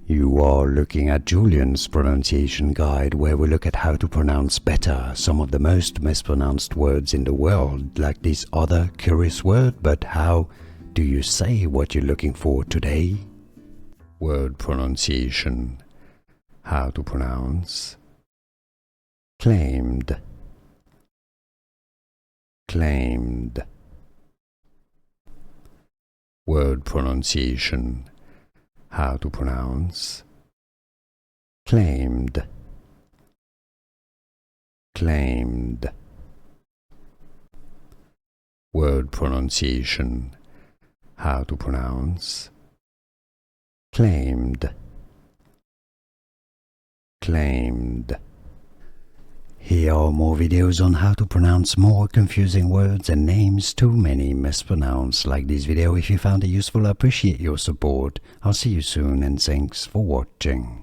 You are looking at Julian's pronunciation guide, where we look at how to pronounce better some of the most mispronounced words in the world, like this other curious word. But how do you say what you're looking for today? Word pronunciation. How to pronounce claimed, claimed. Word pronunciation. How to pronounce claimed, claimed. Word pronunciation. How to pronounce claimed, claimed. Here are more videos on how to pronounce more confusing words and names too many mispronounced. Like this video if you found it useful. I appreciate your support. I'll see you soon and thanks for watching.